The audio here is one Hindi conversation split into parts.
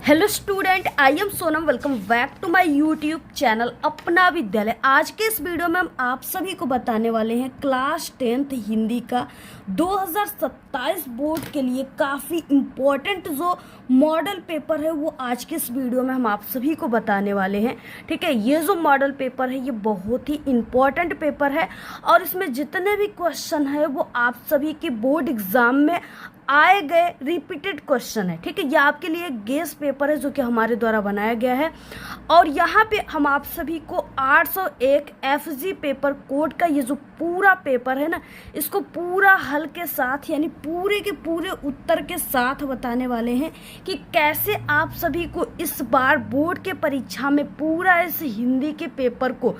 Hello student, I am Sonam. Welcome back to my YouTube channel Apna Vidyalaya. आज के इस वीडियो में हम आप सभी को बताने वाले हैं क्लास 10th हिंदी का 2027 बोर्ड के लिए काफ़ी इम्पोर्टेंट जो मॉडल पेपर है वो आज के इस वीडियो में हम आप सभी को बताने वाले हैं। ठीक है, ये जो मॉडल पेपर है ये बहुत ही इम्पोर्टेंट पेपर है और इसमें जितने भी क्वेश्चन है वो आप सभी के बोर्ड एग्जाम में आए गए रिपीटेड क्वेश्चन है। ठीक है, ये आपके लिए गेस पेपर है जो कि हमारे द्वारा बनाया गया है और यहाँ पे हम आप सभी को 801 FG पेपर कोड का ये जो पूरा पेपर है ना, इसको पूरा हल के साथ यानी पूरे के पूरे उत्तर के साथ बताने वाले हैं कि कैसे आप सभी को इस बार बोर्ड के परीक्षा में पूरा इस हिंदी के पेपर को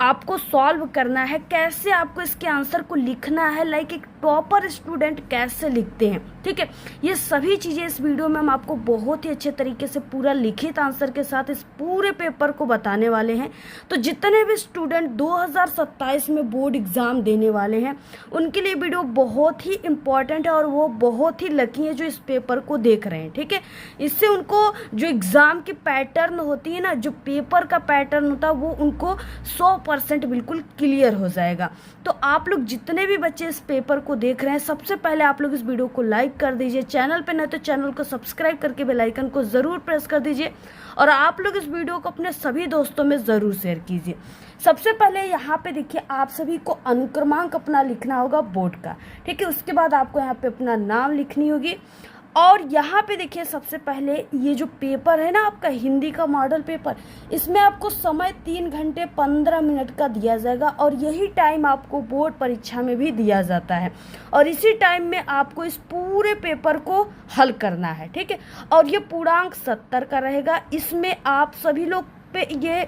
आपको सॉल्व करना है, कैसे आपको इसके आंसर को लिखना है, लाइक एक टॉपर स्टूडेंट कैसे लिखते हैं। ठीक है, ये सभी चीज़ें इस वीडियो में हम आपको बहुत ही अच्छे तरीके से पूरा लिखित आंसर के साथ इस पूरे पेपर को बताने वाले हैं। तो जितने भी स्टूडेंट 2027 में बोर्ड एग्ज़ाम देने वाले हैं उनके लिए वीडियो बहुत ही इम्पॉर्टेंट है और वो बहुत ही लकी है जो इस पेपर को देख रहे हैं। ठीक है, इससे उनको जो एग्ज़ाम की पैटर्न होती है ना, जो पेपर का पैटर्न होता है वो उनको 100% बिल्कुल क्लियर हो जाएगा। तो आप लोग जितने भी बच्चे इस पेपर को देख रहे हैं सबसे पहले आप लोग इस वीडियो को लाइक कर दीजिए, चैनल पे नहीं तो चैनल को सब्सक्राइब करके बेल आइकन को ज़रूर प्रेस कर दीजिए और आप लोग इस वीडियो को अपने सभी दोस्तों में ज़रूर शेयर कीजिए। सबसे पहले यहाँ पे देखिए आप सभी को अनुक्रमांक अपना लिखना होगा बोर्ड का। ठीक है, उसके बाद आपको यहाँ पे अपना नाम लिखनी होगी और यहाँ पे देखिए सबसे पहले ये जो पेपर है ना आपका हिंदी का मॉडल पेपर, इसमें आपको समय 3 घंटे 15 मिनट का दिया जाएगा और यही टाइम आपको बोर्ड परीक्षा में भी दिया जाता है और इसी टाइम में आपको इस पूरे पेपर को हल करना है। ठीक है, और ये पूर्णांक 70 का रहेगा। इसमें आप सभी लोग पे ये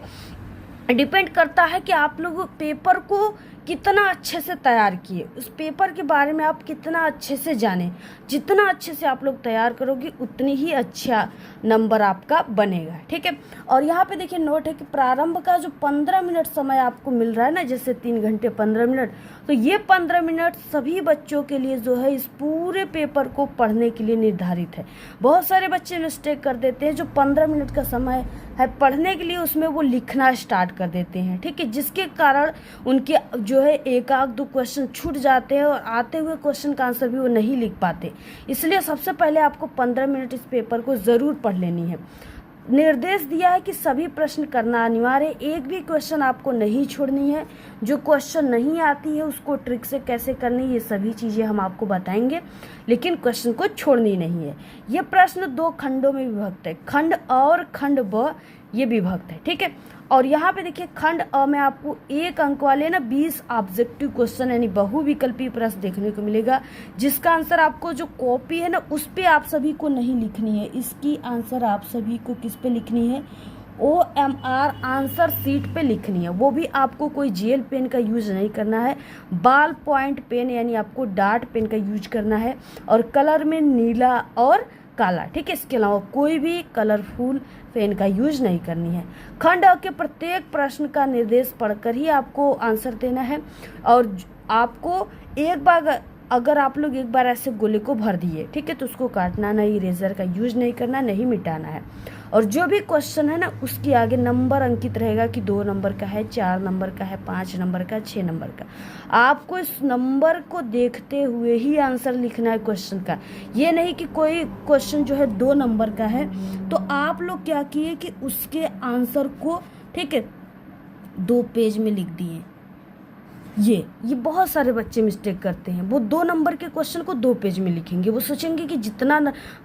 डिपेंड करता है कि आप लोग पेपर को कितना अच्छे से तैयार किए, उस पेपर के बारे में आप कितना अच्छे से जाने। जितना अच्छे से आप लोग तैयार करोगे उतनी ही अच्छा नंबर आपका बनेगा। ठीक है, और यहाँ पे देखिए नोट है कि प्रारंभ का जो 15 मिनट समय आपको मिल रहा है ना, जैसे 3 घंटे 15 मिनट, तो ये 15 मिनट सभी बच्चों के लिए जो है इस पूरे पेपर को पढ़ने के लिए निर्धारित है। बहुत सारे बच्चे मिस्टेक कर देते हैं, जो 15 मिनट का समय है पढ़ने के लिए उसमें वो लिखना स्टार्ट कर देते हैं। ठीक है, जिसके कारण उनके जो है एक आध दो क्वेश्चन छूट जाते हैं और आते हुए क्वेश्चन का आंसर भी वो नहीं लिख पाते। इसलिए सबसे पहले आपको 15 मिनट इस पेपर को ज़रूर पढ़ लेनी है। निर्देश दिया है कि सभी प्रश्न करना अनिवार्य है, एक भी क्वेश्चन आपको नहीं छोड़नी है। जो क्वेश्चन नहीं आती है उसको ट्रिक से कैसे करनी है ये सभी चीज़ें हम आपको बताएंगे, लेकिन क्वेश्चन को छोड़नी नहीं है। ये प्रश्न 2 खंडों में विभक्त है, खंड अ और खंड ब ये विभक्त है। ठीक है, और यहाँ पे देखिए खंड अ में आपको 1 अंक वाले ना 20 ऑब्जेक्टिव क्वेश्चन यानी बहुविकल्पी प्रश्न देखने को मिलेगा, जिसका आंसर आपको जो कॉपी है ना उस पे आप सभी को नहीं लिखनी है। इसकी आंसर आप सभी को किस पे लिखनी है, OMR आंसर सीट पे लिखनी है। वो भी आपको कोई जेल पेन का यूज नहीं करना है, बॉल पॉइंट पेन यानी आपको डार्ट पेन का यूज करना है और कलर में नीला और काला। ठीक है, इसके अलावा कोई भी कलरफुल पेन का यूज नहीं करनी है। खंड अ के प्रत्येक प्रश्न का निर्देश पढ़कर ही आपको आंसर देना है और आपको एक बार अगर आप लोग एक बार ऐसे गोले को भर दिए, ठीक है, तो उसको काटना नहीं, इरेजर का यूज नहीं करना, नहीं मिटाना है। और जो भी क्वेश्चन है ना उसके आगे नंबर अंकित रहेगा कि 2 नंबर का है, 4 नंबर का है, 5 नंबर का, 6 नंबर का। आपको इस नंबर को देखते हुए ही आंसर लिखना है क्वेश्चन का। ये नहीं कि कोई क्वेश्चन जो है 2 नंबर का है तो आप लोग क्या किए कि उसके आंसर को, ठीक है, 2 पेज में लिख दिए। ये बहुत सारे बच्चे मिस्टेक करते हैं, वो 2 नंबर के क्वेश्चन को 2 पेज में लिखेंगे। वो सोचेंगे कि जितना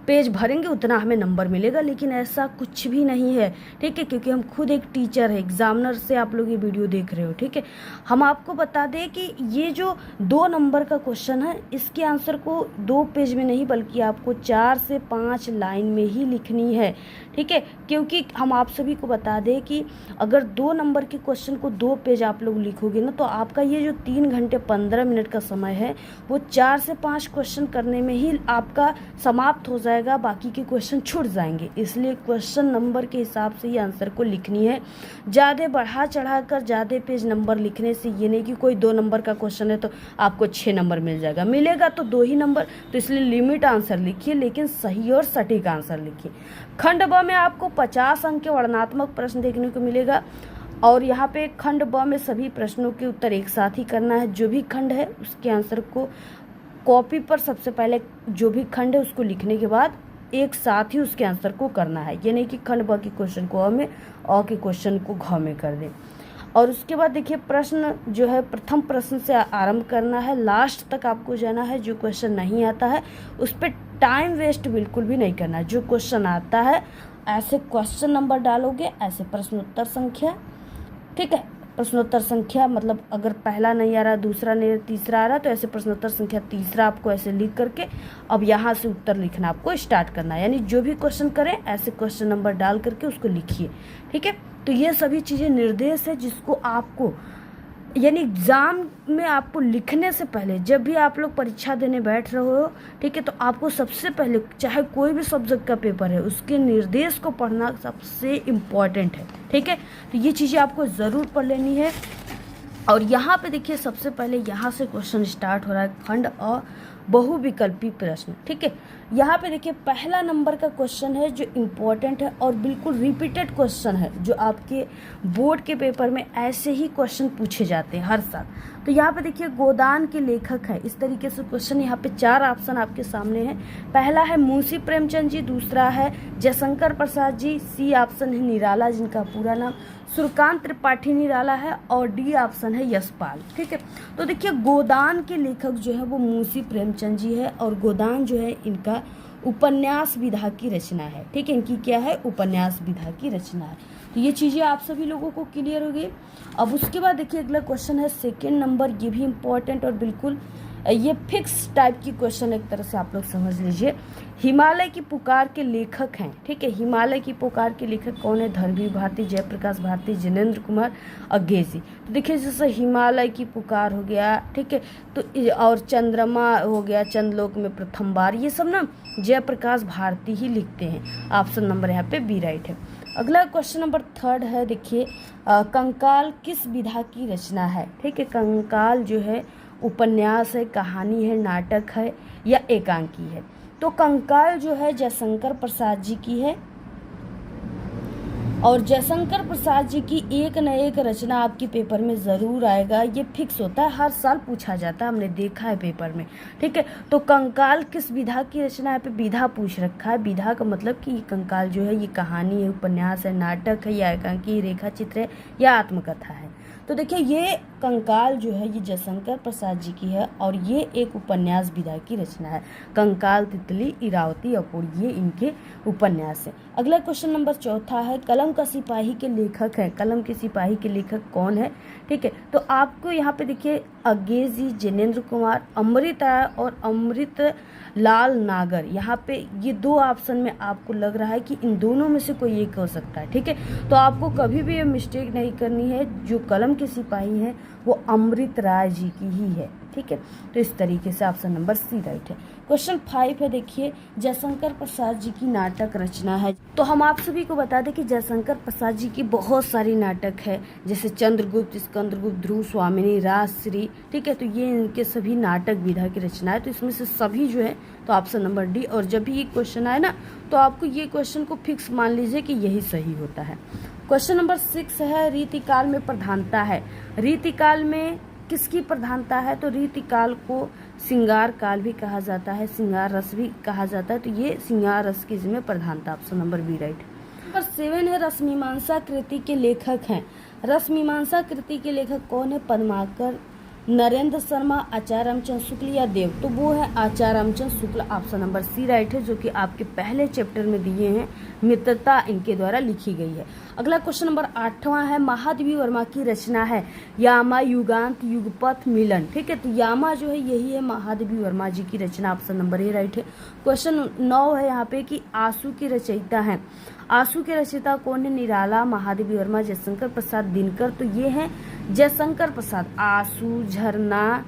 पेज भरेंगे उतना हमें नंबर मिलेगा, लेकिन ऐसा कुछ भी नहीं है। ठीक है, क्योंकि हम खुद एक टीचर है, एग्जामिनर से आप लोग ये वीडियो देख रहे हो। ठीक है, हम आपको बता दें कि ये जो 2 नंबर का क्वेश्चन है इसके आंसर को 2 पेज में नहीं बल्कि आपको 4 से 5 लाइन में ही लिखनी है। ठीक है, क्योंकि हम आप सभी को बता दें कि अगर 2 नंबर के क्वेश्चन को 2 पेज आप लोग लिखोगे ना तो आपका ये ये जो 3 घंटे 15 मिनट का समय है वो 4 से 5 क्वेश्चन करने में ही आपका समाप्त हो जाएगा, बाकी के क्वेश्चन छूट जाएंगे। इसलिए क्वेश्चन नंबर के हिसाब से ये आंसर को लिखनी है। ज़्यादा बढ़ा चढ़ा कर ज़्यादा पेज नंबर लिखने से ये नहीं कि कोई 2 नंबर का क्वेश्चन है तो आपको 6 नंबर मिल जाएगा, मिलेगा तो 2 ही नंबर। तो इसलिए लिमिट आंसर लिखिए, लेकिन सही और सटीक आंसर लिखिए। खंड ब में आपको 50 अंक के वर्णनात्मक प्रश्न देखने को मिलेगा और यहाँ पे खंड ब में सभी प्रश्नों के उत्तर एक साथ ही करना है। जो भी खंड है उसके आंसर को कॉपी पर सबसे पहले जो भी खंड है उसको लिखने के बाद एक साथ ही उसके आंसर को करना है। ये नहीं कि खंड ब के क्वेश्चन को अ में और के क्वेश्चन को घ में कर दें। और उसके बाद देखिए प्रश्न जो है प्रथम प्रश्न से आरंभ करना है, लास्ट तक आपको जाना है। जो क्वेश्चन नहीं आता है उस पर टाइम वेस्ट बिल्कुल भी नहीं करना है। जो क्वेश्चन आता है ऐसे क्वेश्चन नंबर डालोगे, ऐसे प्रश्नोत्तर संख्या, ठीक है। प्रश्नोत्तर संख्या मतलब अगर पहला नहीं आ रहा, दूसरा नहीं, तीसरा आ रहा तो ऐसे प्रश्नोत्तर संख्या तीसरा आपको ऐसे लिख करके अब यहाँ से उत्तर लिखना आपको स्टार्ट करना है। यानी जो भी क्वेश्चन करें ऐसे क्वेश्चन नंबर डाल करके उसको लिखिए, ठीक है। तो ये सभी चीज़ें निर्देश है जिसको आपको यानी एग्ज़ाम में आपको लिखने से पहले जब भी आप लोग परीक्षा देने बैठ रहे हो, ठीक है, तो आपको सबसे पहले चाहे कोई भी सब्जेक्ट का पेपर है उसके निर्देश को पढ़ना सबसे इम्पॉर्टेंट है, ठीक है। तो ये चीज़ें आपको ज़रूर पढ़ लेनी है। और यहाँ पे देखिए सबसे पहले यहाँ से क्वेश्चन स्टार्ट हो रहा है, खंड अ बहुविकल्पी प्रश्न, ठीक है। यहाँ पे देखिए पहला नंबर का क्वेश्चन है जो इम्पोर्टेंट है और बिल्कुल रिपीटेड क्वेश्चन है, जो आपके बोर्ड के पेपर में ऐसे ही क्वेश्चन पूछे जाते हैं हर साल। तो यहाँ पे देखिए गोदान के लेखक है, इस तरीके से क्वेश्चन यहाँ पे 4 ऑप्शन आपके सामने हैं। पहला है मुंशी प्रेमचंद जी, दूसरा है जयशंकर प्रसाद जी, सी ऑप्शन है निराला जिनका पूरा नाम सूर्यकांत त्रिपाठी निराला है, और डी ऑप्शन है यशपाल, ठीक है। तो देखिए गोदान के लेखक जो है वो मुंशी प्रेमचंद जी है और गोदान जो है इनका उपन्यास विधा की रचना है, ठीक है। इनकी क्या है, उपन्यास विधा की रचना है। तो ये चीज़ें आप सभी लोगों को क्लियर हो गई। अब उसके बाद देखिए अगला क्वेश्चन है सेकेंड नंबर, ये भी इम्पोर्टेंट और बिल्कुल ये फिक्स टाइप की क्वेश्चन एक तरह से आप लोग समझ लीजिए। हिमालय की पुकार के लेखक हैं, ठीक है। हिमालय की पुकार के लेखक कौन है, धर्मवीर भारती, जयप्रकाश भारती, जिनेंद्र कुमार अज्ञेजी। तो देखिए जैसे हिमालय की पुकार हो गया, ठीक है, तो और चंद्रमा हो गया, चंद्रलोक में प्रथम बार, ये सब ना जयप्रकाश भारती ही लिखते हैं। ऑप्शन नंबर यहाँ पे बी राइट है। अगला क्वेश्चन नंबर 3 है, देखिए कंकाल किस विधा की रचना है, ठीक है। कंकाल जो है उपन्यास है, कहानी है, नाटक है या एकांकी है। तो कंकाल जो है जयशंकर प्रसाद जी की है और जयशंकर प्रसाद जी की एक न एक रचना आपके पेपर में ज़रूर आएगा, ये फिक्स होता है, हर साल पूछा जाता है, हमने देखा है पेपर में, ठीक है। तो कंकाल किस विधा की रचना है, पे विधा पूछ रखा है। विधा का मतलब कि कंकाल जो है ये कहानी है, उपन्यास है, नाटक है या एकांकी, रेखा चित्र है या आत्मकथा है। तो देखिए ये कंकाल जो है ये जयशंकर प्रसाद जी की है और ये एक उपन्यास विधा की रचना है। कंकाल, तितली, इरावती, अपूर, ये इनके उपन्यास है। अगला क्वेश्चन नंबर 4 है, कलम का सिपाही के लेखक हैं। कलम के सिपाही के लेखक कौन है, ठीक है। तो आपको यहाँ पे देखिए अज्ञेजी, जिनेंद्र कुमार, अमृत राय और अमृत लाल नागर, यहाँ पे ये 2 ऑप्शन में आपको लग रहा है कि इन दोनों में से कोई एक हो सकता है, ठीक है। तो आपको कभी भी ये मिस्टेक नहीं करनी है, जो कलम के सिपाही हैं वो अमृत राय जी की ही है, ठीक है। तो इस तरीके से ऑप्शन नंबर सी राइट है। क्वेश्चन 5 है, देखिए जयशंकर प्रसाद जी की नाटक रचना है। तो हम आप सभी को बता दें कि जयशंकर प्रसाद जी की बहुत सारी नाटक है, जैसे चंद्रगुप्त, स्कंदगुप्त, ध्रुव स्वामिनी, राजश्री, ठीक है। तो ये इनके सभी नाटक विधा की रचना है। तो इसमें से सभी जो है तो ऑप्शन नंबर डी। और जब भी ये क्वेश्चन आए ना तो आपको ये क्वेश्चन को फिक्स मान लीजिए कि यही सही होता है। क्वेश्चन नंबर 6 है, रीतिकाल में प्रधानता है। रीतिकाल में किसकी प्रधानता है, तो रीतिकाल को श्रृंगार काल भी कहा जाता है, श्रृंगार रस भी कहा जाता है। तो ये श्रृंगार रस की इसमें प्रधानता, option number B right. Number 7 है, रसमीमांसा कृति के लेखक हैं। रसमीमांसा कृति के लेखक कौन है, पद्माकर, नरेंद्र शर्मा, आचार्य रामचंद्र शुक्ल या देव। तो वो है आचार्य Ramchandra Shukla, option number C right है, जो कि आपके पहले चैप्टर में दिए हैं, मित्रता इनके द्वारा लिखी गई है। अगला क्वेश्चन नंबर 8वां है, महादेवी वर्मा की रचना है यामा युगांत युगपथ मिलन। ठीक है, तो यामा जो है यही है महादेवी वर्मा जी की रचना, ऑप्शन नंबर ए राइट है। क्वेश्चन 9 है यहाँ पे कि आंसू के रचयिता हैं, आंसू के रचयिता कौन है? निराला, महादेवी वर्मा, जयशंकर प्रसाद, दिनकर। तो ये है जयशंकर प्रसाद। आंसू, झरना,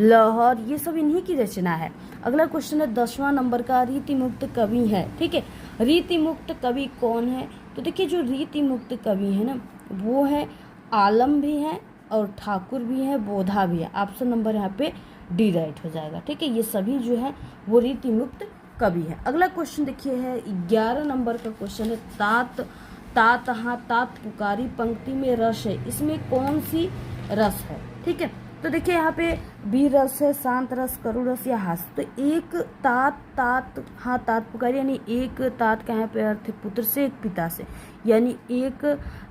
लहर, ये सब इन्हीं की रचना है। अगला क्वेश्चन है 10वां नंबर का, रीति मुक्त कवि है। ठीक है, रीति मुक्त कवि कौन है? तो देखिए जो रीति मुक्त कवि है ना, वो है आलम भी है और ठाकुर भी है, बोधा भी है। ऑप्शन नंबर यहाँ पे डी राइट हो जाएगा। ठीक है, ये सभी जो है वो रीति मुक्त कवि है। अगला क्वेश्चन देखिए है 11 नंबर का क्वेश्चन है, तात तात हाँ तात पुकारी पंक्ति में रस है, इसमें कौन सी रस है? ठीक है, तो देखिए यहाँ पे बी रस है, शांत रस, करुण रस या हास्य। तो एक तात तात हाँ तात पुकारी, यानी एक तात का यहाँ पे अर्थ है पुत्र से, एक पिता से, यानी एक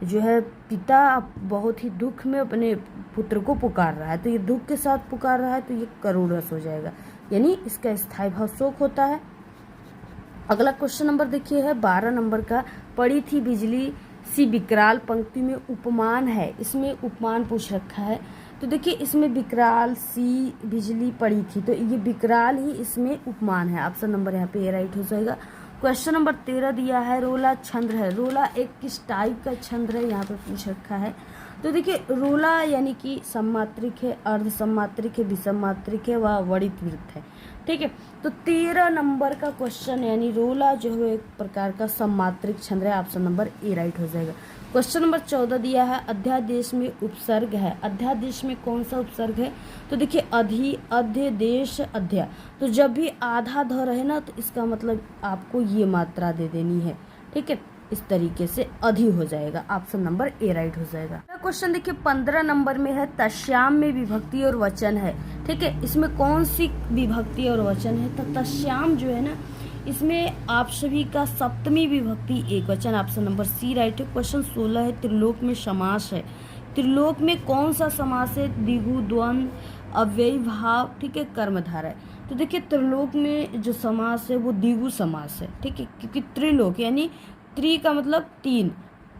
जो है पिता बहुत ही दुख में अपने पुत्र को पुकार रहा है, तो ये दुख के साथ पुकार रहा है, तो ये करुण रस हो जाएगा, यानी इसका स्थायी भाव शोक होता है। अगला क्वेश्चन नंबर देखिए है 12 नंबर का, पड़ी थी बिजली सी विकराल पंक्ति में उपमान है, इसमें उपमान पूछ रखा है। तो देखिए इसमें विकराल सी बिजली पड़ी थी, तो ये विकराल ही इसमें उपमान है। ऑप्शन नंबर यहाँ पे ए राइट हो जाएगा। क्वेश्चन नंबर 13 दिया है, रोला छंद है, रोला एक किस टाइप का छंद है, यहाँ पे पूछ रखा है। तो देखिए रोला यानी कि सम्मात्रिक है, अर्ध सम्मात्रिक है, विसम्मात्रिक है, व वणित वृत्त है। ठीक है, तो 13 नंबर का क्वेश्चन यानी रोला जो है एक प्रकार का सम्मात्रिक छंद है। ऑप्शन नंबर ए राइट हो जाएगा। क्वेश्चन नंबर 14 दिया है, अध्यादेश में उपसर्ग है, अध्यादेश में कौन सा उपसर्ग है? तो देखिए अधि, अध्य, देश, अध्या। तो जब भी आधा ध रहे ना, तो इसका मतलब आपको ये मात्रा दे देनी है। ठीक है, इस तरीके से अधि हो जाएगा। ऑप्शन नंबर ए राइट हो जाएगा। क्वेश्चन देखिए 15 नंबर में है, तस्याम में विभक्ति और वचन है। ठीक है, इसमें कौन सी विभक्ति और वचन है? तो तस्याम जो है ना, इसमें आप सभी का सप्तमी विभक्ति एक वचन। ऑप्शन नंबर सी राइट है। क्वेश्चन 16 है, त्रिलोक में समास है, त्रिलोक में कौन सा समास है? द्विगु, द्वंद, अव्ययी भाव, ठीक है, कर्मधारय। तो देखिए त्रिलोक में जो समास है वो द्विगु समास है। ठीक है, क्योंकि त्रिलोक यानी त्रि का मतलब तीन,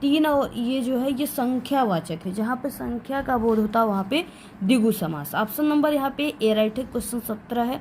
तीन और ये जो है ये संख्यावाचक है, जहाँ पे संख्या का बोध होता है वहाँ पे द्विगु समास। ऑप्शन नंबर यहाँ पे ए राइट है। क्वेश्चन 17 है,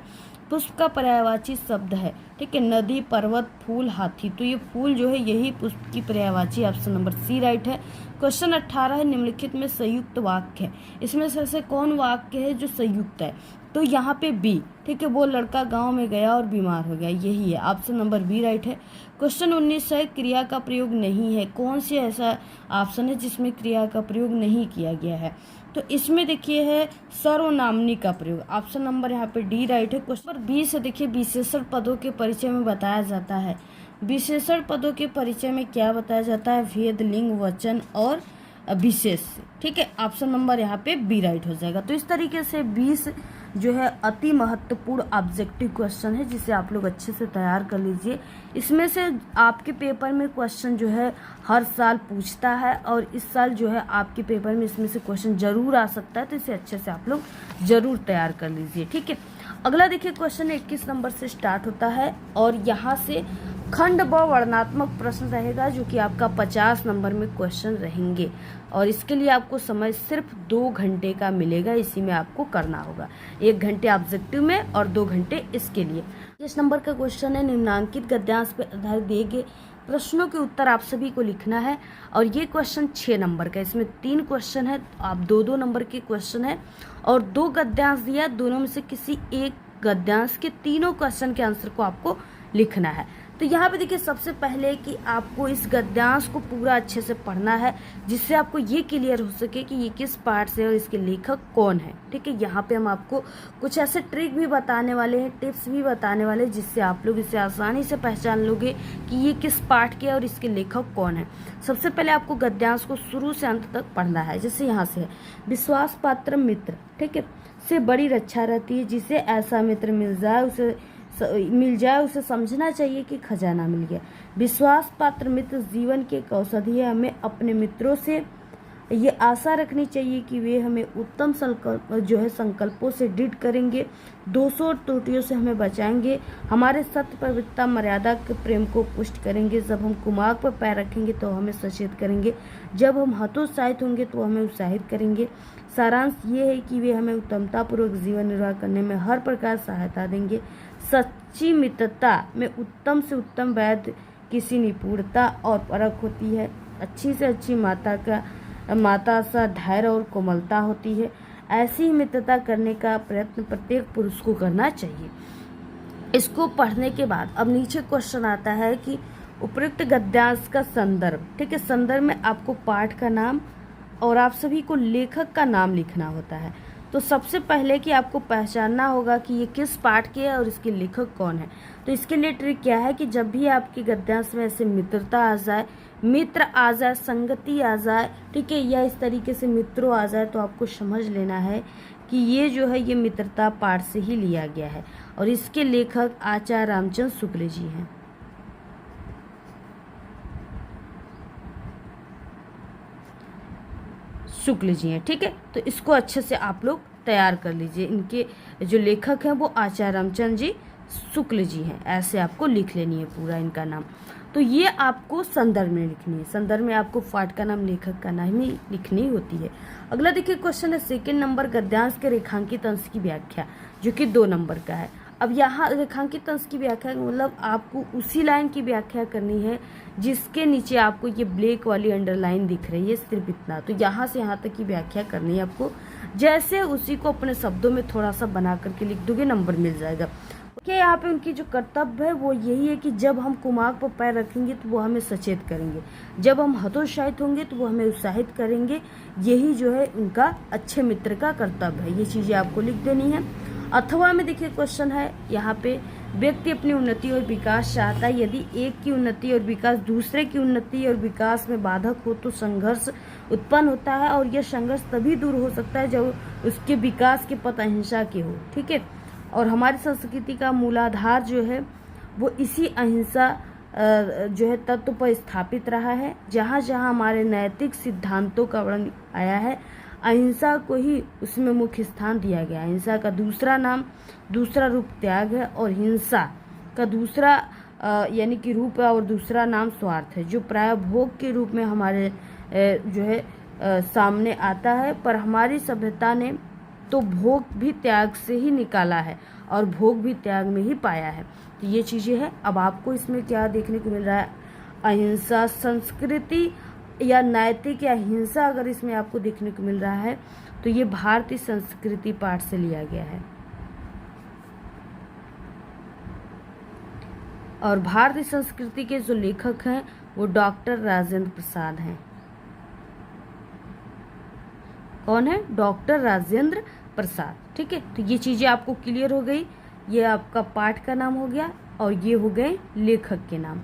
पुष्प का पर्यायवाची शब्द है। ठीक है, नदी, पर्वत, फूल, हाथी। तो ये फूल जो है यही पुष्प की पर्यायवाची। ऑप्शन नंबर सी राइट है। क्वेश्चन 18 है, निम्नलिखित में संयुक्त वाक्य है, इसमें से ऐसे कौन वाक्य है जो संयुक्त है? तो यहाँ पे बी। ठीक है, वो लड़का गांव में गया और बीमार हो गया, यही है। ऑप्शन नंबर बी राइट है। क्वेश्चन 19 है, क्रिया का प्रयोग नहीं है, कौन सी ऐसा ऑप्शन है जिसमें क्रिया का प्रयोग नहीं किया गया है? तो इसमें देखिए है सर्वनामनी का प्रयोग। ऑप्शन नंबर यहाँ पे डी राइट है। क्वेश्चन नंबर 20 है, देखिए विशेषण पदों के परिचय में बताया जाता है। विशेषण पदों के परिचय में क्या बताया जाता है? भेद, लिंग, वचन और विशेष। ठीक है, ऑप्शन नंबर यहाँ पे बी राइट हो जाएगा। तो इस तरीके से 20 जो है अति महत्वपूर्ण ऑब्जेक्टिव क्वेश्चन है, जिसे आप लोग अच्छे से तैयार कर लीजिए। इसमें से आपके पेपर में क्वेश्चन जो है हर साल पूछता है, और इस साल जो है आपके पेपर में इसमें से क्वेश्चन जरूर आ सकता है, तो इसे अच्छे से आप लोग जरूर तैयार कर लीजिए। ठीक है, अगला देखिए क्वेश्चन 21 नंबर से स्टार्ट होता है, और यहाँ से खंड व वर्णात्मक प्रश्न रहेगा, जो कि आपका 50 नंबर में क्वेश्चन रहेंगे, और इसके लिए आपको समय सिर्फ 2 घंटे का मिलेगा। इसी में आपको करना होगा, 1 घंटे ऑब्जेक्टिव में और 2 घंटे इसके लिए। इस नंबर का क्वेश्चन है, निम्नांकित गद्यांश पर आधारित दिए गए प्रश्नों के उत्तर आप सभी को लिखना है, और ये क्वेश्चन 6 नंबर का, इसमें 3 क्वेश्चन है, आप 2-2 नंबर के क्वेश्चन है, और 2 गद्यांश दिया, दोनों में से किसी एक गद्यांश के तीनों क्वेश्चन के आंसर को आपको लिखना है। तो यहाँ पे देखिए सबसे पहले कि आपको इस गद्यांश को पूरा अच्छे से पढ़ना है, जिससे आपको ये क्लियर हो सके कि ये किस पार्ट से और इसके लेखक कौन है। ठीक है, यहाँ पे हम आपको कुछ ऐसे ट्रिक भी बताने वाले हैं, टिप्स भी बताने वाले हैं, जिससे आप लोग इसे आसानी से पहचान लोगे कि ये किस पार्ट के और इसके लेखक कौन है। सबसे पहले आपको गद्यांश को शुरू से अंत तक पढ़ना है। जैसे यहाँ से है, विश्वास पात्र मित्र, ठीक है, से बड़ी रक्षा रहती है, जिसे ऐसा मित्र मिल जाए उसे समझना चाहिए कि खजाना मिल गया। विश्वास पात्र मित्र जीवन की एक औषधि है, हमें अपने मित्रों से ये आशा रखनी चाहिए कि वे हमें उत्तम संकल्पों से दृढ़ करेंगे, दोषों और त्रुटियों से हमें बचाएंगे, हमारे सत्य पवित्रता मर्यादा के प्रेम को पुष्ट करेंगे। जब हम कुमार्ग पर पैर रखेंगे तो हमें सचेत करेंगे, जब हम हतोत्साहित होंगे तो हमें उत्साहित करेंगे। सारांश ये है कि वे हमें उत्तमतापूर्वक जीवन निर्वाह करने में हर प्रकार सहायता देंगे। सच्ची मित्रता में उत्तम से उत्तम वैध किसी निपुणता और परख होती है। अच्छी से अच्छी माता सा धैर्य और कोमलता होती है। ऐसी ही मित्रता करने का प्रयत्न प्रत्येक पुरुष को करना चाहिए। इसको पढ़ने के बाद अब नीचे क्वेश्चन आता है कि उपयुक्त गद्यांश का संदर्भ। ठीक है, संदर्भ में आपको पाठ का नाम और आप सभी को लेखक का नाम लिखना होता है। तो सबसे पहले कि आपको पहचानना होगा कि ये किस पाठ के है और इसके लेखक कौन है। तो इसके लिए ट्रिक क्या है कि जब भी आपके गद्यांश में ऐसे मित्रता आ जाए, मित्र आ जाए, संगति आ जाए, ठीक है, या इस तरीके से मित्रों आ जाए, तो आपको समझ लेना है कि ये जो है ये मित्रता पाठ से ही लिया गया है और इसके लेखक आचार्य रामचंद्र शुक्ल जी हैं। शुक्ल जी हैं। ठीक है, तो इसको अच्छे से आप लोग तैयार कर लीजिए। इनके जो लेखक हैं वो आचार्य रामचंद्र जी शुक्ल जी हैं। ऐसे आपको लिख लेनी है पूरा इनका नाम। तो ये आपको संदर्भ में लिखनी है। संदर्भ में आपको पाठ का नाम, लेखक का नाम ही लिखनी होती है। अगला देखिए क्वेश्चन है सेकंड नंबर, गद्यांश के रेखांकित अंश की व्याख्या, जो कि 2 नंबर का है। अब यहाँ रेखांकित अंश की व्याख्या मतलब आपको उसी लाइन की व्याख्या करनी है जिसके नीचे आपको ये ब्लैक वाली अंडरलाइन दिख रही है, सिर्फ इतना। तो यहाँ से यहाँ तक की व्याख्या करनी है आपको। जैसे उसी को अपने शब्दों में थोड़ा सा बना करके लिख दोगे, नंबर मिल जाएगा। क्या यहाँ पे उनकी जो कर्तव्य है वो यही है कि जब हम कुमार्ग पर पैर रखेंगे तो वो हमें सचेत करेंगे, जब हम हतोत्साहित होंगे तो वो हमें उत्साहित करेंगे। यही जो है उनका अच्छे मित्र का कर्तव्य है। ये चीज़ें आपको लिख देनी है। अथवा में देखिए क्वेश्चन है यहाँ पे, व्यक्ति अपनी उन्नति और विकास चाहता है। यदि एक की उन्नति और विकास दूसरे की उन्नति और विकास में बाधक हो तो संघर्ष उत्पन्न होता है और यह संघर्ष तभी दूर हो सकता है जब उसके विकास के पथ अहिंसा के हो। ठीक है, और हमारी संस्कृति का मूलाधार जो है वो इसी अहिंसा जो है तत्व पर स्थापित रहा है। जहाँ जहाँ हमारे नैतिक सिद्धांतों का वर्णन आया है, अहिंसा को ही उसमें मुख्य स्थान दिया गया। अहिंसा का दूसरा नाम, दूसरा रूप त्याग है और हिंसा का दूसरा यानी कि रूप और दूसरा नाम स्वार्थ है, जो प्राय भोग के रूप में हमारे जो है सामने आता है। पर हमारी सभ्यता ने तो भोग भी त्याग से ही निकाला है और भोग भी त्याग में ही पाया है। तो ये चीज़ें हैं। अब आपको इसमें क्या देखने को मिल रहा है, अहिंसा संस्कृति या नैतिक या हिंसा अगर इसमें आपको देखने को मिल रहा है तो ये भारतीय संस्कृति पाठ से लिया गया है। और भारतीय संस्कृति के जो लेखक हैं वो डॉक्टर राजेंद्र प्रसाद हैं। कौन है? डॉक्टर राजेंद्र प्रसाद। ठीक है, तो ये चीजें आपको क्लियर हो गई। ये आपका पाठ का नाम हो गया और ये हो गए लेखक के नाम।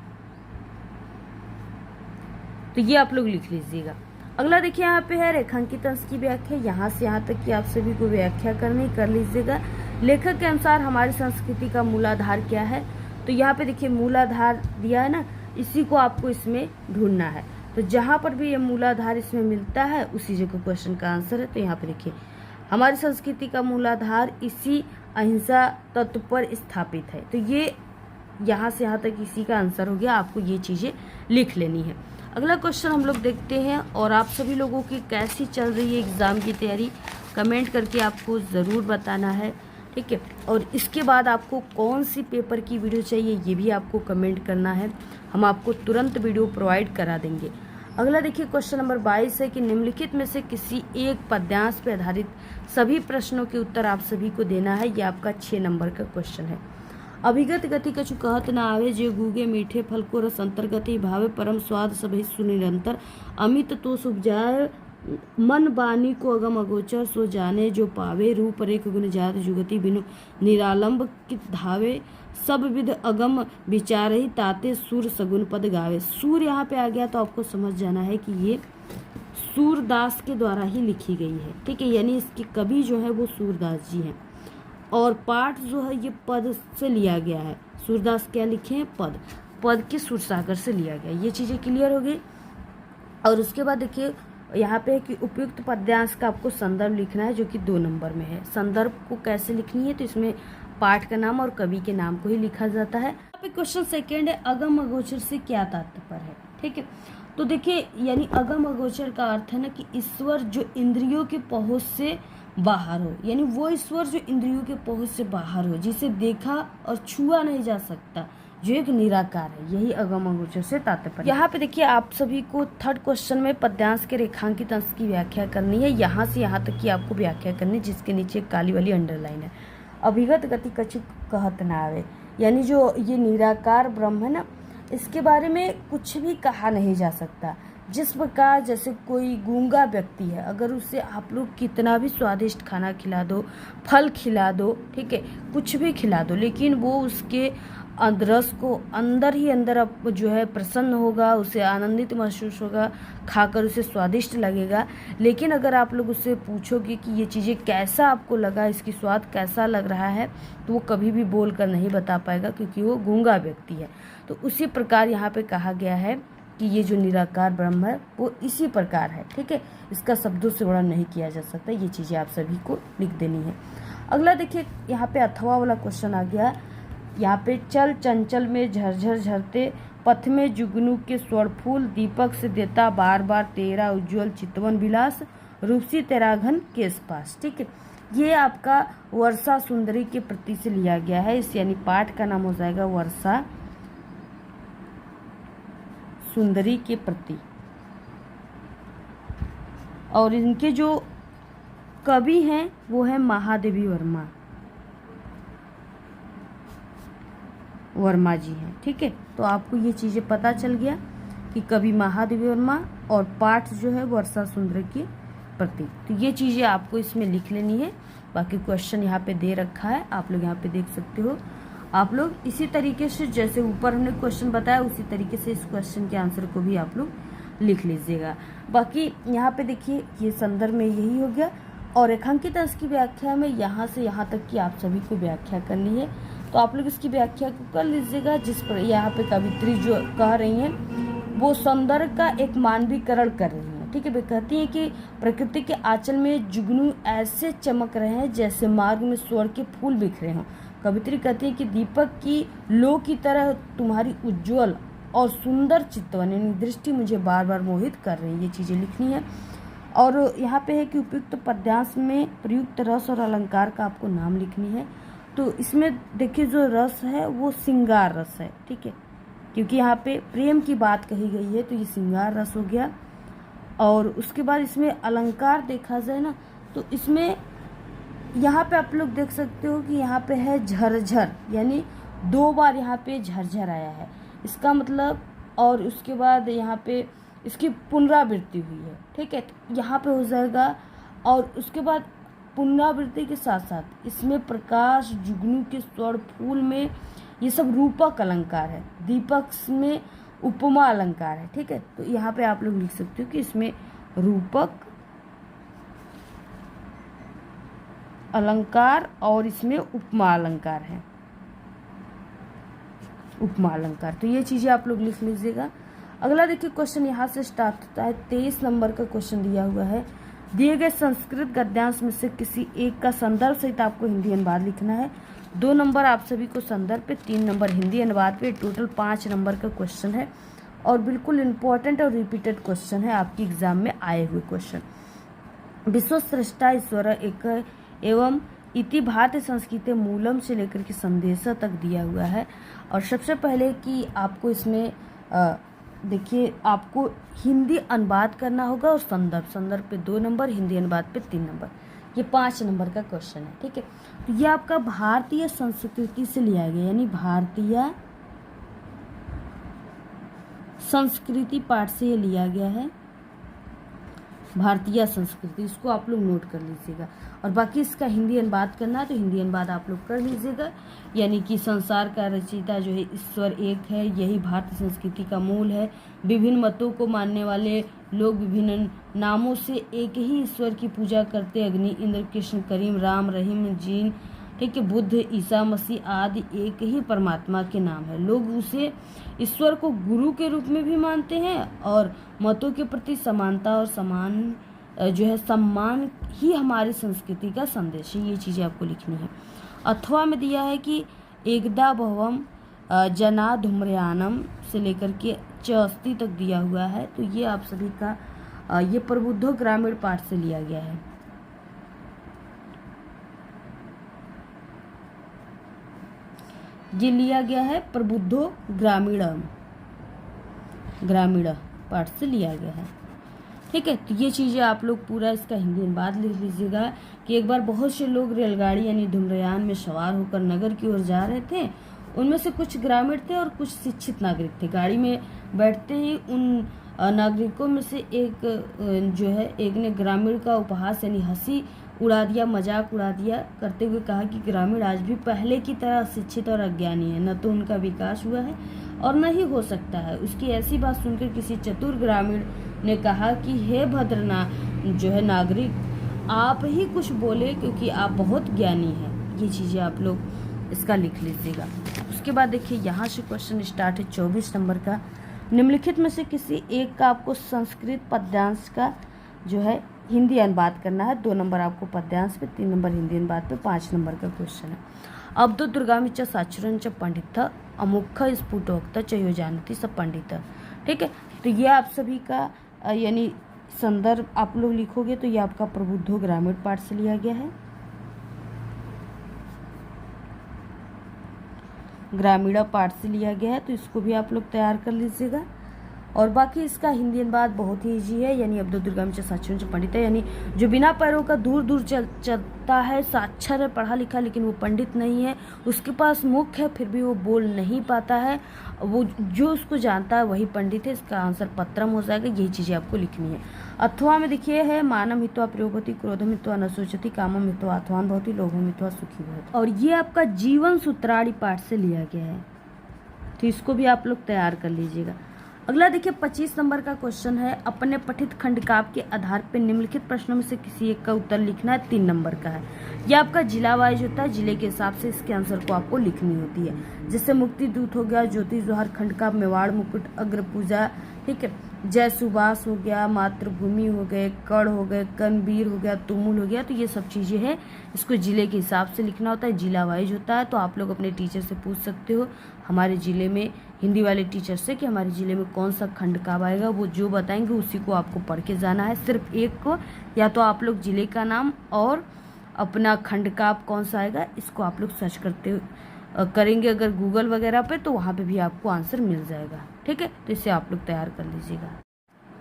तो ये आप लोग लिख लीजिएगा। अगला देखिए यहाँ पे है रेखांकित अंश की व्याख्या। यहाँ से यहाँ तक कि आप सभी को व्याख्या करनी कर लीजिएगा। लेखक के अनुसार हमारी संस्कृति का मूलाधार क्या है, तो यहाँ पे देखिए मूलाधार दिया है ना, इसी को आपको इसमें ढूंढना है। तो जहाँ पर भी ये मूलाधार इसमें मिलता है उसी जगह क्वेश्चन का आंसर है। तो यहाँ पे देखिए हमारी संस्कृति का मूलाधार इसी अहिंसा तत्व पर स्थापित है। तो ये यहाँ से यहाँ तक इसी का आंसर हो गया। आपको ये चीज़ें लिख लेनी है। अगला क्वेश्चन हम लोग देखते हैं। और आप सभी लोगों की कैसी चल रही है एग्ज़ाम की तैयारी, कमेंट करके आपको ज़रूर बताना है। ठीक है, और इसके बाद आपको कौन सी पेपर की वीडियो चाहिए ये भी आपको कमेंट करना है। हम आपको तुरंत वीडियो प्रोवाइड करा देंगे। अगला देखिए क्वेश्चन नंबर 22 है कि निम्नलिखित में से किसी एक पद्यांश पर आधारित सभी प्रश्नों के उत्तर आप सभी को देना है। ये आपका 6 नंबर का क्वेश्चन है। अभिगत गति कछु कहत न आवे, जे गूगे मीठे फल को रस अंतर्गति भावे, परम स्वाद सभी सुनिरंतर, अमित तो उपजाए मन बानी को अगम अगोचर, सो जाने जो पावे, रूप रेख गुण जात जुगति बिनु निरालंब कित धावे, सब विध अगम विचार ही ताते सूर सगुन पद गावे। सूर यहाँ पे आ गया तो आपको समझ जाना है कि ये सूरदास के द्वारा ही लिखी गई है। ठीक है, यानी इसके कवि जो है वो सूरदास जी हैं और पाठ जो है ये पद से लिया गया है। सूरदास क्या लिखे हैं? पद। पद के सूरसागर से लिया गया। ये चीज़ें क्लियर हो गई। और उसके बाद देखिए यहाँ पे है कि उपयुक्त पद्यांश का आपको संदर्भ लिखना है, जो कि 2 नंबर में है। संदर्भ को कैसे लिखनी है, तो इसमें पाठ का नाम और कवि के नाम को ही लिखा जाता है। यहाँ पे क्वेश्चन सेकेंड है, अगम अगोचर से क्या तात्पर्य है। ठीक है, तो देखिए यानी अगम अगोचर का अर्थ है ना कि ईश्वर जो इंद्रियों के पहुँच से बाहर हो, यानी वो ईश्वर जो इंद्रियों के पहुँच से बाहर हो, जिसे देखा और छुआ नहीं जा सकता, जो एक निराकार है, यही अगम अगोचर से तात्पर्य। यहाँ पे देखिए आप सभी को थर्ड क्वेश्चन में पद्यांश के रेखांकित अंश की व्याख्या करनी है। यहाँ से यहाँ तक की आपको व्याख्या करनी है, जिसके नीचे एक काली वाली अंडरलाइन है। अभिगत गति कछु कहत ना आवे, यानी जो ये निराकार ब्रह्म है ना, इसके बारे में कुछ भी कहा नहीं जा सकता। जिस प्रकार जैसे कोई गूंगा व्यक्ति है, अगर उसे आप लोग कितना भी स्वादिष्ट खाना खिला दो, फल खिला दो, ठीक है, कुछ भी खिला दो, लेकिन वो उसके रस को अंदर ही अंदर अब जो है प्रसन्न होगा, उसे आनंदित महसूस होगा, खाकर उसे स्वादिष्ट लगेगा। लेकिन अगर आप लोग उससे पूछोगे कि ये चीज़ें कैसा आपको लगा, इसकी स्वाद कैसा लग रहा है, तो वो कभी भी बोल कर नहीं बता पाएगा, क्योंकि वो गूंगा व्यक्ति है। तो उसी प्रकार यहाँ पे कहा गया है कि ये जो निराकार ब्रह्म है वो इसी प्रकार है। ठीक है, इसका शब्दों से वर्णन नहीं किया जा सकता। ये चीज़ें आप सभी को लिख देनी है। अगला देखिए यहाँ पे अथवा वाला क्वेश्चन आ गया। यहाँ पे चल चंचल में झरझर झरते, पथ में जुगनू के स्वर फूल, दीपक से देता बार बार तेरा उज्ज्वल चितवन विलास, रूपसी तेरा घन केस पास। ठीक है, ये आपका वर्षा सुंदरी के प्रति से लिया गया है। इस यानी पाठ का नाम हो जाएगा वर्षा सुंदरी के प्रति। और इनके जो कवि हैं वो है महादेवी वर्मा जी हैं। ठीक है, तो आपको ये चीज़ें पता चल गया कि कवि महादेवी वर्मा और पाठ जो है वर्षा सुंदरी के प्रति। तो ये चीज़ें आपको इसमें लिख लेनी है। बाकी क्वेश्चन यहाँ पे दे रखा है, आप लोग यहाँ पे देख सकते हो। आप लोग इसी तरीके से जैसे ऊपर हमने क्वेश्चन बताया, उसी तरीके से इस क्वेश्चन के आंसर को भी आप लोग लिख लीजिएगा। बाकी यहाँ पे देखिए ये संदर्भ में यही हो गया। और रेखांकित अंश की व्याख्या में यहाँ से यहाँ तक की आप सभी को व्याख्या करनी है। तो आप लोग इसकी व्याख्या को कर लीजिएगा। जिस पर यहाँ पे कवित्री जो कह रही हैं वो सौंदर्य का एक मानवीकरण कर रही हैं। ठीक है, वे कहती हैं कि प्रकृति के आंचल में जुगनू ऐसे चमक रहे हैं जैसे मार्ग में स्वर्ण के फूल बिखरे हों। कवित्री कहती है कि दीपक की लो की तरह तुम्हारी उज्ज्वल और सुंदर चितवन यानी दृष्टि मुझे बार बार मोहित कर रही है। ये चीज़ें लिखनी है। और यहाँ पे है कि उपयुक्त पद्यांश में प्रयुक्त रस और अलंकार का आपको नाम लिखनी है। तो इसमें देखिए जो रस है वो श्रृंगार रस है। ठीक है, क्योंकि यहाँ पे प्रेम की बात कही गई है, तो ये श्रृंगार रस हो गया। और उसके बाद इसमें अलंकार देखा जाए ना, तो इसमें यहाँ पे आप लोग देख सकते हो कि यहाँ पे है झरझर, यानी 2 बार यहाँ पे झरझर आया है, इसका मतलब। और उसके बाद यहाँ पे इसकी पुनरावृत्ति हुई है। ठीक है, तो यहाँ पे हो जाएगा। और उसके बाद पुनरावृत्ति के साथ साथ इसमें प्रकाश, जुगनू के स्वर्ण फूल में ये सब रूपक अलंकार है, दीपक में उपमा अलंकार है। ठीक है, तो यहाँ पे आप लोग लिख सकते हो कि इसमें रूपक अलंकार और इसमें उपमा अलंकार है, उपमा अलंकार। तो ये चीज़ें आप लोग लिख लीजिएगा। अगला देखिए क्वेश्चन यहाँ से स्टार्ट होता है। 23 नंबर का क्वेश्चन दिया हुआ है। दिए गए संस्कृत गद्यांश में से किसी एक का संदर्भ सहित आपको हिंदी अनुवाद लिखना है। 2 नंबर आप सभी को संदर्भ पे, 3 नंबर हिंदी अनुवाद पे। टोटल 5 नंबर का क्वेश्चन है और बिल्कुल इम्पोर्टेंट और रिपीटेड क्वेश्चन है, आपकी एग्जाम में आए हुए क्वेश्चन। विश्व सृष्टा ईश्वर एक एवं इति भारतीय संस्कृति मूलम से लेकर के संदेश तक दिया हुआ है। और सबसे पहले कि आपको इसमें देखिए आपको हिंदी अनुवाद करना होगा और संदर्भ पे 2 नंबर, हिंदी अनुवाद पे 3 नंबर, ये 5 नंबर का क्वेश्चन है। ठीक है, तो ये आपका भारतीय संस्कृति से लिया गया, यानी भारतीय संस्कृति पाठ से ये लिया गया है, भारतीय संस्कृति, इसको आप लोग नोट कर लीजिएगा। और बाकी इसका हिंदी अनुवाद करना है तो हिंदी अनुवाद आप लोग कर लीजिएगा। यानी कि संसार का रचयिता जो है ईश्वर एक है, यही भारतीय संस्कृति का मूल है। विभिन्न मतों को मानने वाले लोग विभिन्न नामों से एक ही ईश्वर की पूजा करते, अग्नि, इंद्र, कृष्ण, करीम, राम, रहीम, जीन। ठीक है। बुद्ध, ईसा मसीह आदि एक ही परमात्मा के नाम है। लोग उसे ईश्वर को गुरु के रूप में भी मानते हैं और मतों के प्रति समानता और सम्मान ही हमारी संस्कृति का संदेश है। ये चीज़ें आपको लिखनी है। अथवा में दिया है कि एकदा भवम जना धूम्रयानम से लेकर के चौस्ती तक दिया हुआ है। तो ये आप सभी का ये प्रबुद्धो ग्रामीण पाठ से लिया गया है। ये लिया गया है प्रबुद्धो ग्रामीण पाठ से लिया गया है, ठीक है। तो ये चीज़ें आप लोग पूरा इसका हिंदी अनुवाद लिख लीजिएगा कि एक बार बहुत से लोग रेलगाड़ी यानी धूम्रयान में सवार होकर नगर की ओर जा रहे थे। उनमें से कुछ ग्रामीण थे और कुछ शिक्षित नागरिक थे। गाड़ी में बैठते ही उन नागरिकों में से एक ने ग्रामीण का उपहास यानी हंसी उड़ा दिया, मजाक उड़ा दिया, करते हुए कहा कि ग्रामीण आज भी पहले की तरह शिक्षित और अज्ञानी है, न तो उनका विकास हुआ है और न ही हो सकता है। उसकी ऐसी बात सुनकर किसी चतुर ग्रामीण ने कहा कि हे भद्र नागरिक, आप ही कुछ बोले क्योंकि आप बहुत ज्ञानी हैं। ये चीज़ें आप लोग इसका लिख लीजिएगा। उसके बाद देखिए यहाँ से क्वेश्चन स्टार्ट है 24 नंबर का। निम्नलिखित में से किसी एक का आपको संस्कृत पद्यांश का हिंदी अनुवाद करना है। 2 नंबर आपको पद्यांश पे, 3 नंबर हिंदी अनुवाद पे, 5 नंबर का क्वेश्चन है। अब्दो दुर्गामिच साक्षरं च पंडित अमुख स्फुटोक्त च योजानति स पंडित, ठीक है। तो ये आप सभी का यानी संदर्भ आप लोग लिखोगे तो ये आपका प्रबुद्धो ग्रामीण पाठ से लिया गया है। ग्रामीण पाठ से लिया गया है, तो इसको भी आप लोग तैयार कर लीजिएगा। और बाकी इसका हिंदी अनुवाद बहुत ही ईजी है, यानी अब्दो दुर्गामिच साक्षरं च पंडित है, यानी जो बिना पैरों का दूर दूर चलता है, साक्षर है, पढ़ा लिखा, लेकिन वो पंडित नहीं है, उसके पास मुख है फिर भी वो बोल नहीं पाता है, वो जो उसको जानता है वही पंडित है। इसका आंसर पत्रम हो जाएगा। यही चीज़ें आपको लिखनी है। अथवा में देखिए है मानम हित्वा प्रियोभवति, क्रोधम हित्वा न शोचति, कामम हित्वा अथवान भवति, लोभम हित्वा सुखी भवति। और ये आपका जीवन सूत्राणि पाठ से लिया गया है, तो इसको भी आप लोग तैयार कर लीजिएगा। अगला देखिए 25 नंबर का क्वेश्चन है। अपने पठित खंडकाव्य के आधार पर निम्नलिखित प्रश्नों में से किसी एक का उत्तर लिखना है। 3 नंबर का है। यह आपका जिला वाइज होता है, जिले के हिसाब से इसके आंसर को आपको लिखनी होती है। जैसे मुक्ति दूत हो गया, ज्योति जोहर खंडकाव्य, मेवाड़ मुकुट, अग्र पूजा, ठीक है, जय सुभाष हो गया, मातृभूमि हो गए, कड़ हो गए, कनवीर हो गया, तुमुल हो गया। तो ये सब चीज़ें हैं, इसको जिले के हिसाब से लिखना होता है, जिला वाइज होता है। तो आप लोग अपने टीचर से पूछ सकते हो, हमारे ज़िले में हिंदी वाले टीचर से, कि हमारे ज़िले में कौन सा खंडकाव्य आएगा। वो जो बताएंगे उसी को आपको पढ़ के जाना है, सिर्फ एक को। या तो आप लोग जिले का नाम और अपना खंडकाव्य कौन सा आएगा इसको आप लोग सर्च करेंगे अगर गूगल वगैरह पे, तो वहाँ पे भी आपको आंसर मिल जाएगा, ठीक है। तो इसे आप लोग तैयार कर लीजिएगा।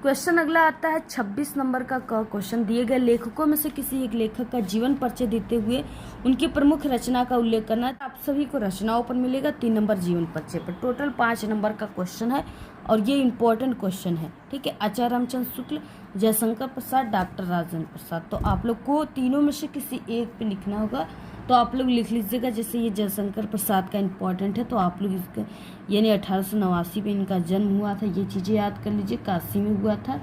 क्वेश्चन अगला आता है 26 नंबर का क्वेश्चन। दिए गए लेखकों में से किसी एक लेखक का जीवन परिचय देते हुए उनकी प्रमुख रचना का उल्लेख करना है। आप सभी को रचनाओं पर मिलेगा, 3 नंबर जीवन परिचय पर। टोटल 5 नंबर का क्वेश्चन है और ये इंपॉर्टेंट क्वेश्चन है, ठीक है। आचार्य रामचंद्र शुक्ल, जयशंकर प्रसाद, डॉक्टर राजेंद्र प्रसाद। तो आप लोग को तीनों में से किसी एक पे लिखना होगा, तो आप लोग लिख लीजिएगा। जैसे ये जयशंकर प्रसाद का इम्पोर्टेंट है, तो आप लोग इसका यानी 1889 में इनका जन्म हुआ था, ये चीज़ें याद कर लीजिए। काशी में हुआ था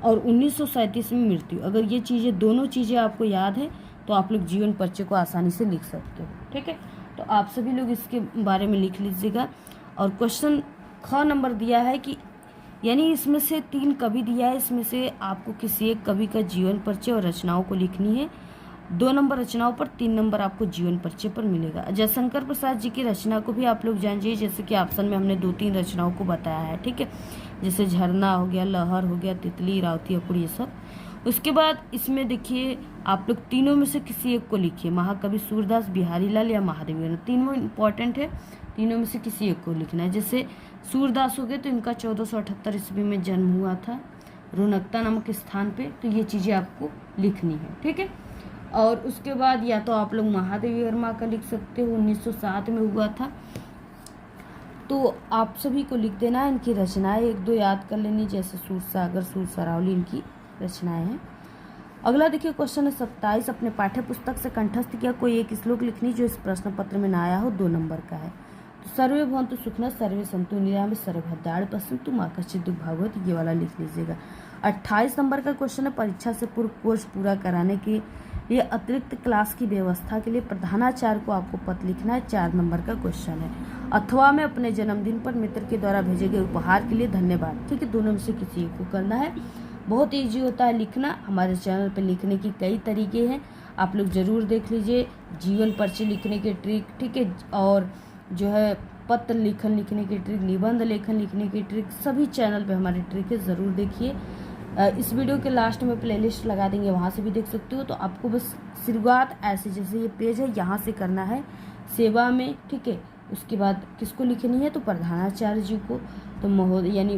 और 1937 में मृत्यु। अगर ये चीज़ें दोनों चीज़ें आपको याद है तो आप लोग जीवन परिचय को आसानी से लिख सकते हो, ठीक है। तो आप सभी लोग इसके बारे में लिख लीजिएगा। और क्वेश्चन ख नंबर दिया है कि यानी इसमें से 3 कवि दिया है, इसमें से आपको किसी एक कवि का जीवन परिचय और रचनाओं को लिखनी है। 2 नंबर रचनाओं पर, 3 नंबर आपको जीवन परिचय पर मिलेगा। जयशंकर प्रसाद जी की रचना को भी आप लोग जानिए, जैसे कि ऑप्शन में हमने 2-3 रचनाओं को बताया है, ठीक है। जैसे झरना हो गया, लहर हो गया, तितली, रावती अकुड़, ये सब। उसके बाद इसमें देखिए आप लोग तीनों में से किसी एक को लिखिए। महाकवि सूरदास, बिहारी लाल या महादेवी। तीनों इंपॉर्टेंट है, तीनों में से किसी एक को लिखना है। जैसे सूरदास हो गए तो इनका 1478 ईस्वी में जन्म हुआ था रोनकता नामक स्थान पे, तो ये चीज़ें आपको लिखनी है, ठीक है। और उसके बाद या तो आप लोग महादेवी वर्मा का लिख सकते हो, 1907 में हुआ था, तो आप सभी को लिख देना है। इनकी रचनाएं 1-2 याद कर लेनी, जैसे सूरसागर, सूरसरावली, इनकी रचनाएं हैं। अगला देखिए क्वेश्चन है 27। अपने पाठ्य पुस्तक से कंठस्थ किया कोई एक श्लोक लिखनी जो इस प्रश्न पत्र में ना आया हो, 2 नंबर का है। तो सर्वे भवन्तु सुखिनः, सर्वे सन्तु निरामयाः, सर्वे भद्राणि पश्यन्तु मा कश्चित् दुःखं भाग्, ये वाला लिख लीजिएगा। 28 नंबर का क्वेश्चन है। परीक्षा से पूर्व कोर्स पूरा कराने के ये अतिरिक्त क्लास की व्यवस्था के लिए प्रधानाचार्य को आपको पत्र लिखना है। 4 नंबर का क्वेश्चन है। अथवा में अपने जन्मदिन पर मित्र के द्वारा भेजे गए उपहार के लिए धन्यवाद। ठीक है, दोनों में से किसी एक को करना है। बहुत ईजी होता है लिखना। हमारे चैनल पर लिखने की कई तरीके हैं, आप लोग ज़रूर देख लीजिए। जीवन परिचय लिखने के ट्रिक, ठीक है, और जो है पत्र लिखने की ट्रिक, निबंध लेखन लिखने की ट्रिक, सभी चैनल पे हमारी ट्रिक है, ज़रूर देखिए। इस वीडियो के लास्ट में प्लेलिस्ट लगा देंगे, वहाँ से भी देख सकते हो। तो आपको बस शुरुआत ऐसे, जैसे ये पेज है यहाँ से करना है, सेवा में, ठीक है। उसके बाद किसको लिखनी है, तो प्रधानाचार्य जी को। तो महोदय यानी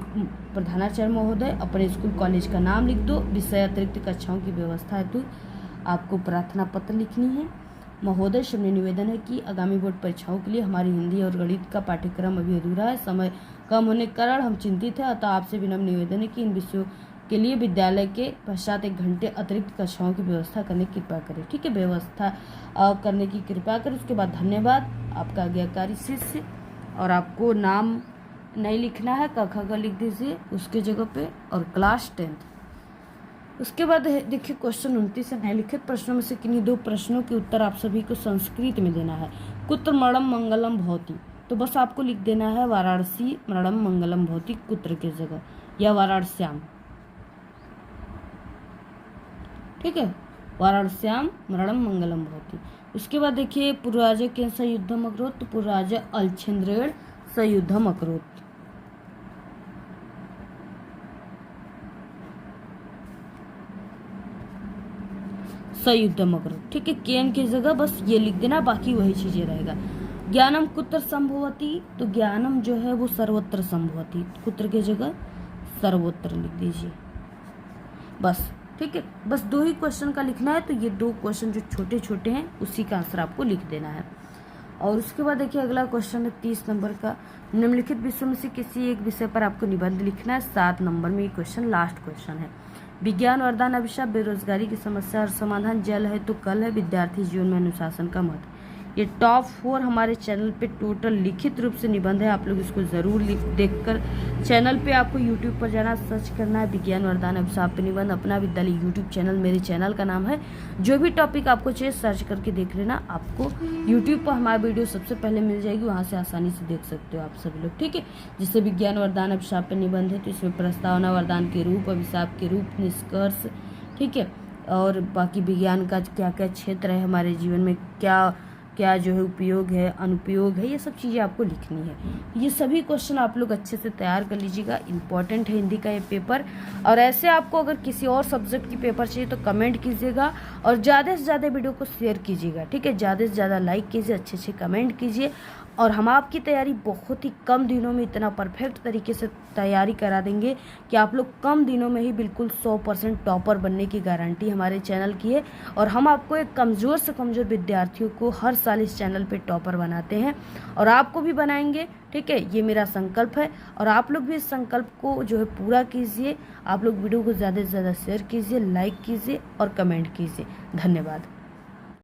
प्रधानाचार्य महोदय, अपने स्कूल कॉलेज का नाम लिख दो। विषय अतिरिक्त कक्षाओं की व्यवस्था है तो आपको प्रार्थना पत्र लिखनी है। महोदय, श्रमणीय निवेदन है कि आगामी बोर्ड परीक्षाओं के लिए हमारी हिंदी और गणित का पाठ्यक्रम अभी अधूरा है, समय कम होने के कारण हम चिंतित हैं, अतः आपसे विनम्र निवेदन है कि इन विषयों के लिए विद्यालय के पश्चात 1 घंटे अतिरिक्त कक्षाओं की व्यवस्था करने की कृपा करें। ठीक है, व्यवस्था करने की कृपा करें। उसके बाद धन्यवाद, आपका आज्ञाकारी शिष्य। और आपको नाम नहीं लिखना है, क ख ग लिख दीजिए उसके जगह पे, और क्लास 10th। उसके बाद देखिए क्वेश्चन 29 है। निम्नलिखित प्रश्नों में से किन्हीं 2 प्रश्नों के उत्तर आप सभी को संस्कृत में देना है। कुत्र मरणम मंगलम भवति, तो बस आपको लिख देना है वाराणसी मरणम मंगलम भवति, कुत्र की जगह, या वाराणस्याम। ठीक है, वाराणस्याम मरणम मंगलम भवति। उसके बाद देखिए पूर्वराजा के सयुद्धम अकरोत, तो पूर्वराजा अलछेंद्रेण सयुद्धम अकरोत। सयुद्धम अकरोत। ठीक है, केन की जगह बस ये लिख देना, बाकी वही चीजें रहेगा। ज्ञानम कुत्र संभवती, तो ज्ञानम जो है वो सर्वत्र संभवती, कुत्र की जगह सर्वत्र लिख दीजिए बस। ठीक है, बस 2 ही क्वेश्चन का लिखना है। तो ये 2 क्वेश्चन जो छोटे छोटे हैं उसी का आंसर आपको लिख देना है। और उसके बाद देखिए अगला क्वेश्चन है 30 नंबर का। निम्नलिखित विषयों में से किसी एक विषय पर आपको निबंध लिखना है। 7 नंबर में ये क्वेश्चन लास्ट क्वेश्चन है। विज्ञान वरदान अभिशाप, बेरोजगारी की समस्या और समाधान, जल है तो कल है, विद्यार्थी जीवन में अनुशासन का महत्व। ये टॉप 4 हमारे चैनल पे टोटल लिखित रूप से निबंध है। आप लोग इसको ज़रूर देखकर, चैनल पे आपको यूट्यूब पर जाना, सर्च करना है विज्ञान वरदान अभिशाप पे निबंध, अपना विद्यालय यूट्यूब चैनल मेरे चैनल का नाम है। जो भी टॉपिक आपको चाहिए सर्च करके देख लेना, आपको यूट्यूब पर हमारी वीडियो सबसे पहले मिल जाएगी, वहाँ से आसानी से देख सकते हो आप सभी लोग। ठीक है, जैसे विज्ञान वरदान अभिशाप पे निबंध है तो इसमें प्रस्तावना, वरदान के रूप, अभिशाप के रूप, निष्कर्ष, ठीक है, और बाकी विज्ञान का क्या क्या क्षेत्र है हमारे जीवन में, क्या क्या जो है उपयोग है, अनुपयोग है, ये सब चीज़ें आपको लिखनी है। ये सभी क्वेश्चन आप लोग अच्छे से तैयार कर लीजिएगा। इंपॉर्टेंट है हिंदी का ये पेपर। और ऐसे आपको अगर किसी और सब्जेक्ट की पेपर चाहिए तो कमेंट कीजिएगा, और ज़्यादा से ज़्यादा वीडियो को शेयर कीजिएगा। ठीक है, ज़्यादा से ज़्यादा लाइक कीजिए, अच्छे अच्छे कमेंट कीजिए, और हम आपकी तैयारी बहुत ही कम दिनों में इतना परफेक्ट तरीके से तैयारी करा देंगे कि आप लोग कम दिनों में ही बिल्कुल 100% टॉपर बनने की गारंटी हमारे चैनल की है। और हम आपको एक कमज़ोर से कमज़ोर विद्यार्थियों को हर साल इस चैनल पे टॉपर बनाते हैं, और आपको भी बनाएंगे। ठीक है, ये मेरा संकल्प है, और आप लोग भी इस संकल्प को जो है पूरा कीजिए। आप लोग वीडियो को ज़्यादा से ज़्यादा शेयर कीजिए, लाइक कीजिए और कमेंट कीजिए। धन्यवाद।